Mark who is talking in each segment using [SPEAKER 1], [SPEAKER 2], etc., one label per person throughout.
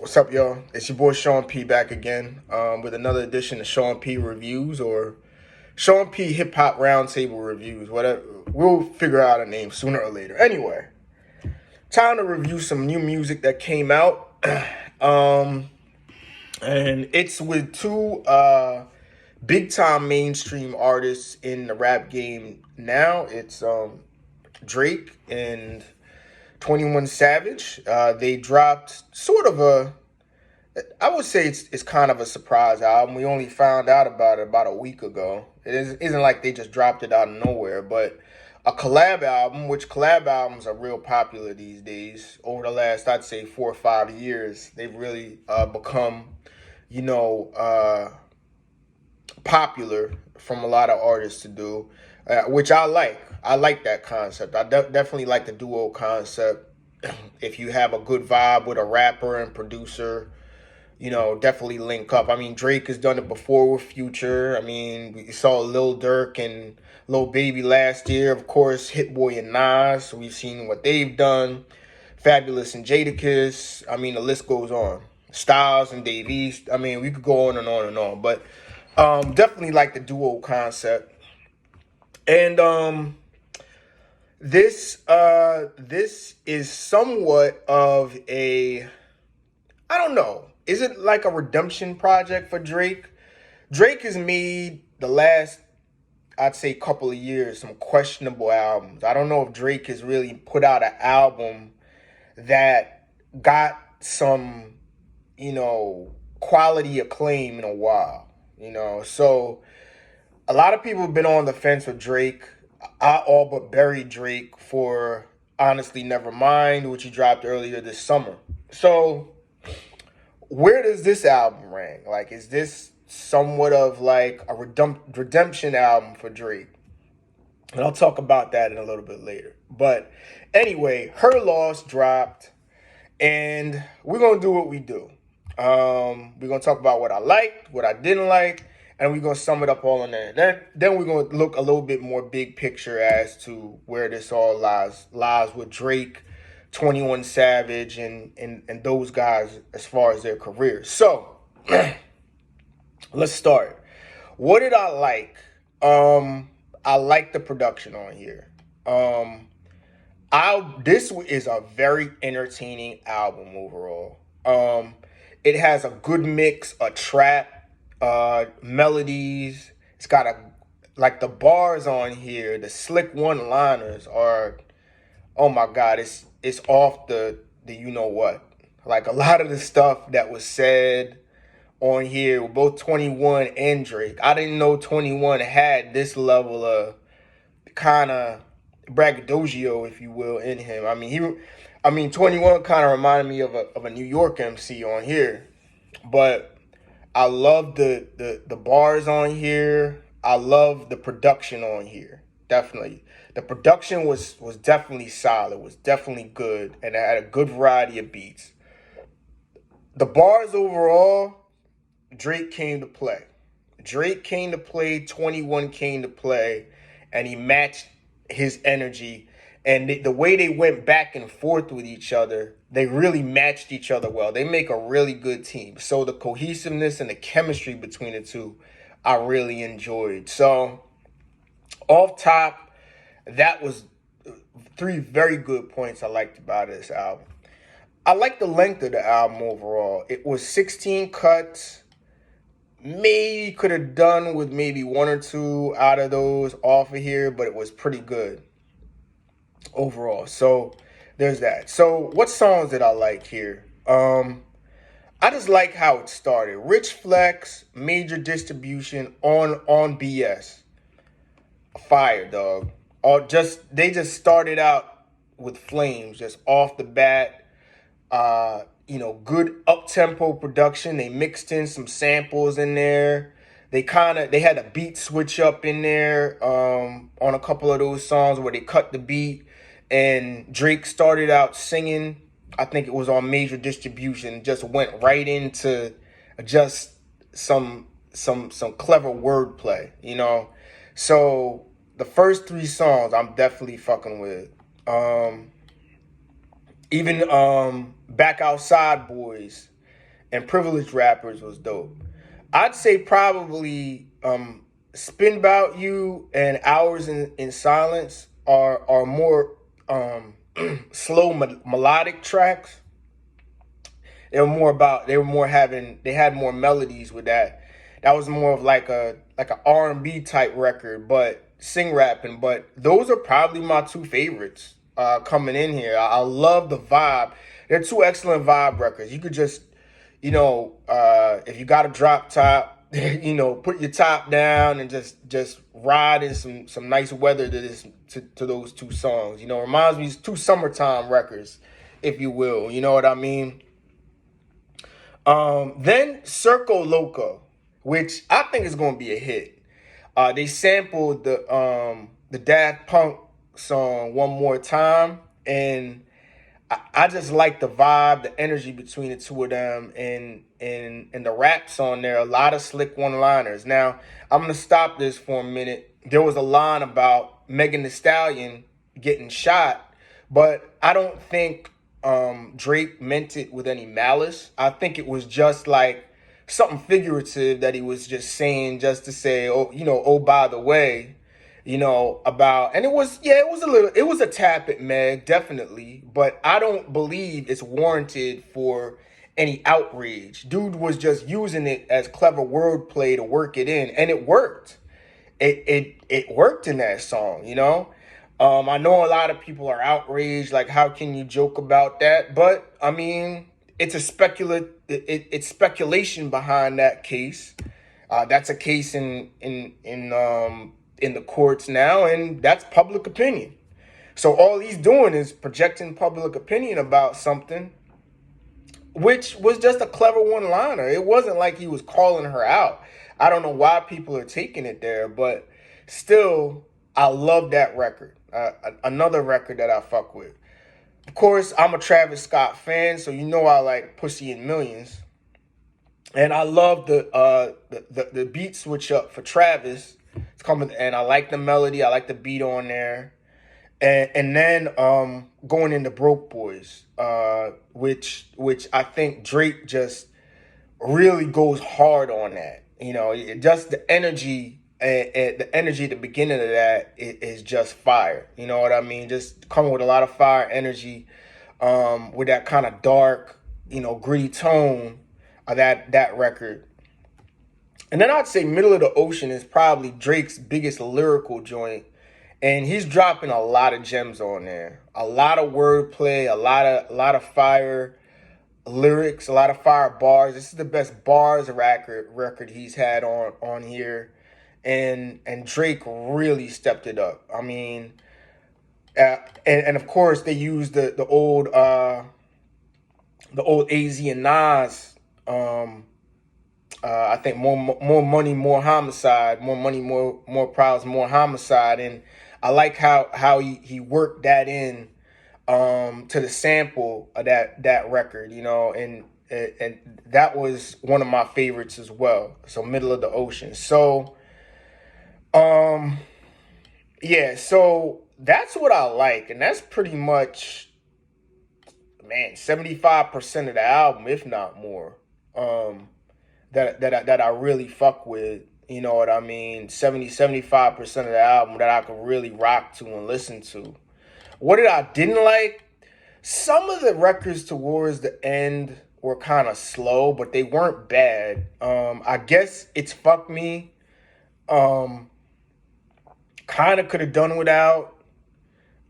[SPEAKER 1] What's up, y'all? It's your boy Sean P back again with another edition of Sean P Reviews or Sean P Hip Hop Roundtable Reviews. Whatever, we'll figure out a name sooner or later. Anyway, time to review some new music that came out, and it's with two big time mainstream artists in the rap game now. It's Drake and 21 Savage. They dropped sort of I would say it's kind of a surprise album. We only found out about it about a week ago. Isn't like they just dropped it out of nowhere, but a collab album, which collab albums are real popular these days. Over the last, I'd say, 4 or 5 years, they've really become, you know, popular from a lot of artists to do, which I like. I like that concept. I definitely like the duo concept. If you have a good vibe with a rapper and producer, definitely link up. I mean, Drake has done it before with Future. I mean, we saw Lil Durk and Lil Baby last year. Of course, Hit Boy and Nas. We've seen what they've done. Fabulous and Jadakiss. I mean, the list goes on. Styles and Dave East. I mean, we could go on and on and on. But definitely like the duo concept. And this is somewhat of a, I don't know. Is it like a redemption project for Drake? Drake has made the last, I'd say, couple of years some questionable albums. I don't know if Drake has really put out an album that got some, quality acclaim in a while. So a lot of people have been on the fence with Drake. I all but buried Drake for Honestly Nevermind, which he dropped earlier this summer. So where does this album rank? Like, is this somewhat of like a redemption album for Drake? And I'll talk about that in a little bit later. But anyway, Her Loss dropped, and we're going to do what we do. We're going to talk about what I liked, what I didn't like, and we're going to sum it up all in there. Then we're going to look a little bit more big picture as to where this all lies with Drake, 21 Savage, and those guys as far as their careers. So, let's start. What did I like? I like the production on here. This is a very entertaining album overall. It has a good mix of trap, melodies. It's got like the bars on here, the slick one-liners are, oh my God, it's off the you know what. Like a lot of the stuff that was said on here with both 21 and Drake. I didn't know 21 had this level of kind of braggadocio, if you will, in him. I mean 21 kind of reminded me of a New York MC on here. But I love the bars on here. I love the production on here. Definitely. The production was definitely solid, was definitely good, and it had a good variety of beats. The bars overall, Drake came to play. Drake came to play, 21 came to play, and he matched his energy. And the way they went back and forth with each other, they really matched each other well. They make a really good team. So the cohesiveness and the chemistry between the two, I really enjoyed. So off top, that was three very good points I liked about this album. I like the length of the album overall. It was 16 cuts. Maybe could have done with maybe one or two out of those off of here, but it was pretty good overall. So there's that. So what songs did I like here? I just like how it started. Rich Flex, Major Distribution on BS. Fire, dog. They just started out with flames, just off the bat. Good up-tempo production. They mixed in some samples in there. They had a beat switch up in there on a couple of those songs where they cut the beat and Drake started out singing. I think it was on Major Distribution. Just went right into just some clever wordplay, So the first three songs I'm definitely fucking with. Even Back Outside Boys and Privileged Rappers was dope. I'd say probably Spin About You and Hours in Silence are more slow melodic tracks. They had more melodies with that. That was more of like a R&B type record, but sing rapping. But those are probably my two favorites coming in here. I love the vibe. They're two excellent vibe records. You could just, if you got a drop top, put your top down and just ride in some nice weather to those two songs. Reminds me of two summertime records, if you will. You know what I mean? Then Circo Loco, which I think is going to be a hit. They sampled the Daft Punk song One More Time, and I just like the vibe, the energy between the two of them, and the raps on there. A lot of slick one-liners. Now I'm gonna stop this for a minute. There was a line about Megan Thee Stallion getting shot, but I don't think Drake meant it with any malice. I think it was just like something figurative that he was just saying just to say, oh, by the way, about, and it was a tap at Meg, definitely, but I don't believe it's warranted for any outrage. Dude was just using it as clever wordplay to work it in, and it worked. It worked in that song. I know a lot of people are outraged, like how can you joke about that? But I mean, it's it's speculation behind that case. That's a case in the courts now, and that's public opinion. So all he's doing is projecting public opinion about something, which was just a clever one-liner. It wasn't like he was calling her out. I don't know why people are taking it there, but still, I love that record. Another record that I fuck with. Of course, I'm a Travis Scott fan, so I like Pussy in Millions. And I love the beat switch up for Travis. It's coming, and I like the melody. I like the beat on there. And then going into Broke Boys, which I think Drake just really goes hard on that. Just the energy. And the energy at the beginning of that is just fire. You know what I mean? Just coming with a lot of fire energy, with that kind of dark, gritty tone of that record. And then I'd say Middle of the Ocean is probably Drake's biggest lyrical joint. And he's dropping a lot of gems on there. A lot of wordplay, a lot of fire lyrics, a lot of fire bars. This is the best bars record he's had on here. And Drake really stepped it up. I mean, and of course they used the old AZ and Nas. I think more money, more homicide. More money, more problems, more homicide. And I like how he worked that in to the sample of that record. And that was one of my favorites as well. So Middle of the Ocean. So. Yeah, so that's what I like, and that's pretty much, man, 75% of the album, if not more, that I really fuck with. You know what I mean? 75% of the album that I could really rock to and listen to. What I didn't like? Some of the records towards the end were kind of slow, but they weren't bad. I guess It's Fuck Me. Kind of could have done without.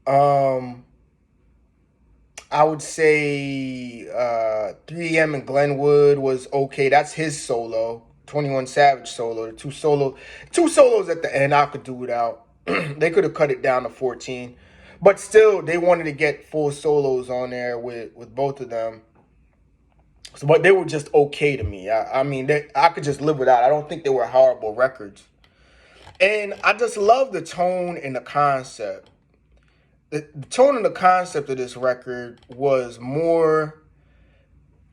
[SPEAKER 1] I would say 3AM and Glenwood was okay. That's his solo. 21 Savage solo. The two solos at the end I could do without. They could have cut it down to 14. But still, they wanted to get full solos on there with both of them. So, but they were just okay to me. I mean, I could just live without. I don't think they were horrible records. And I just love the tone and the concept. The tone and the concept of this record was more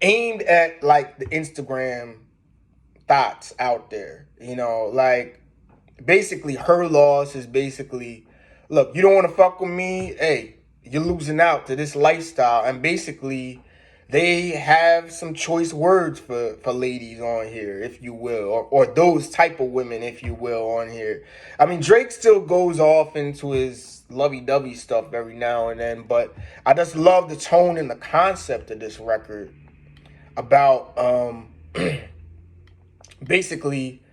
[SPEAKER 1] aimed at like the Instagram thoughts out there. Like basically her loss is basically, look, you don't want to fuck with me. Hey, you're losing out to this lifestyle. And basically they have some choice words for ladies on here, if you will, or those type of women, if you will, on here. I mean, Drake still goes off into his lovey-dovey stuff every now and then, but I just love the tone and the concept of this record about basically,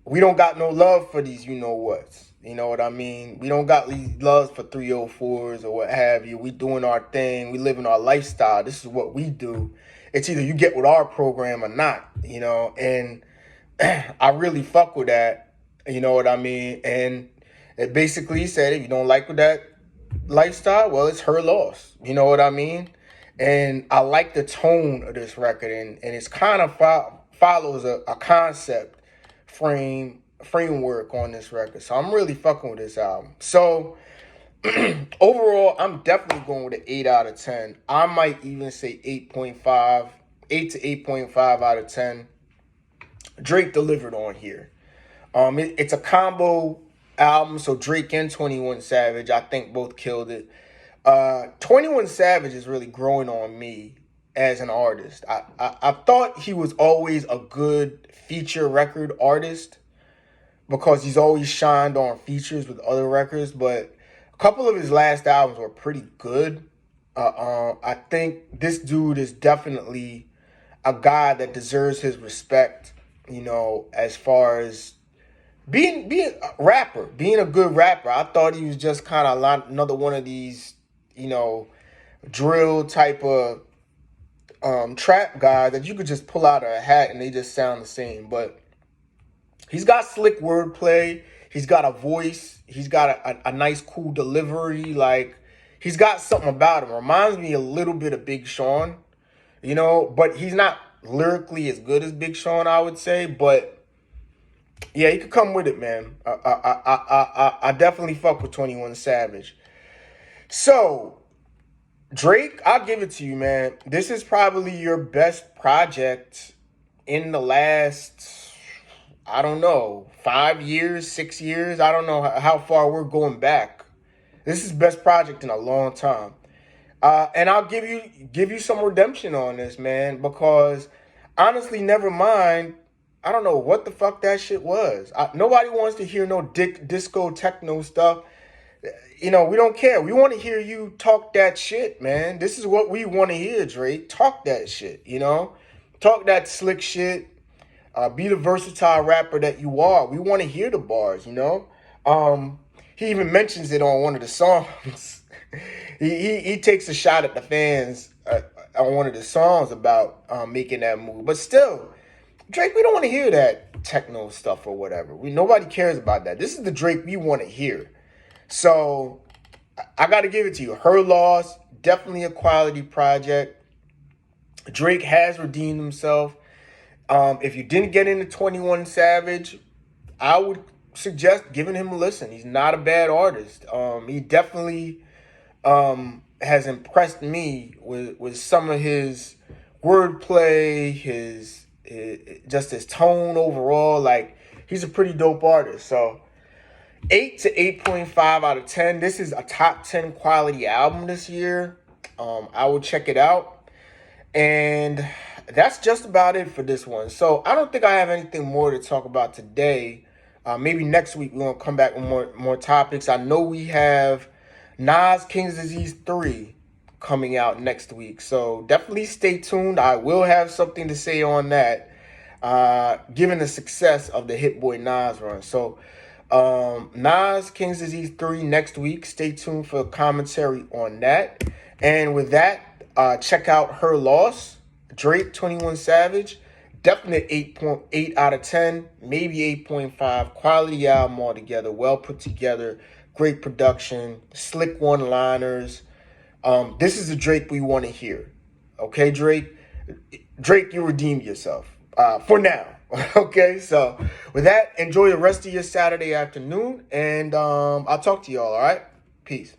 [SPEAKER 1] we don't got no love for these you-know-whats. You know what I mean? We don't got love for 304s or what have you. We doing our thing. We living our lifestyle. This is what we do. It's either you get with our program or not, you know? And I really fuck with that. You know what I mean? And it basically said, if you don't like with that lifestyle, well, it's her loss. You know what I mean? And I like the tone of this record. And it's kind of follows a concept framework on this record. So I'm really fucking with this album. So overall, I'm definitely going with an 8 out of 10. I might even say 8.5, 8 to 8.5 out of 10. Drake delivered on here. It's a combo album, so Drake and 21 Savage, I think both killed it. 21 Savage is really growing on me as an artist. I thought he was always a good feature record artist because he's always shined on features with other records, but a couple of his last albums were pretty good. I think this dude is definitely a guy that deserves his respect, you know, as far as being a rapper, being a good rapper. I thought he was just kind of another one of these, you know, drill type of trap guys that you could just pull out of a hat and they just sound the same. But he's got slick wordplay. He's got a voice. He's got a nice, cool delivery. Like, he's got something about him. Reminds me a little bit of Big Sean, you know, but he's not lyrically as good as Big Sean, I would say. But yeah, he could come with it, man. I definitely fuck with 21 Savage. So Drake, I'll give it to you, man. This is probably your best project in the last, I don't know, 5 years, 6 years. I don't know how far we're going back. This is best project in a long time. And I'll give you some redemption on this, man, because honestly, never mind. I don't know what the fuck that shit was. Nobody wants to hear no disco techno stuff. You know, we don't care. We want to hear you talk that shit, man. This is what we want to hear, Drake. Talk that shit, you know? Talk that slick shit. Be the versatile rapper that you are. We want to hear the bars, you know? He even mentions it on one of the songs. he takes a shot at the fans on one of the songs about making that move. But still, Drake, we don't want to hear that techno stuff or whatever. Nobody cares about that. This is the Drake we want to hear. So I got to give it to you. Her Loss, definitely a quality project. Drake has redeemed himself. If you didn't get into 21 Savage, I would suggest giving him a listen. He's not a bad artist. He definitely has impressed me with some of his wordplay, his tone overall. Like, he's a pretty dope artist. So 8 to 8.5 out of 10. This is a top 10 quality album this year. I will check it out. And that's just about it for this one. So I don't think I have anything more to talk about today. Maybe next week we're going to come back with more topics. I know we have Nas King's Disease 3 coming out next week. So definitely stay tuned. I will have something to say on that, given the success of the Hit Boy Nas run. So Nas King's Disease 3 next week. Stay tuned for commentary on that. And with that, check out Her Loss, Drake, 21 Savage. Definite 8.8 out of 10, maybe 8.5. Quality album altogether, well put together, great production, slick one-liners. This is the Drake we want to hear. Okay, Drake? Drake, you redeemed yourself for now. Okay, so with that, enjoy the rest of your Saturday afternoon, and I'll talk to y'all, all right? Peace.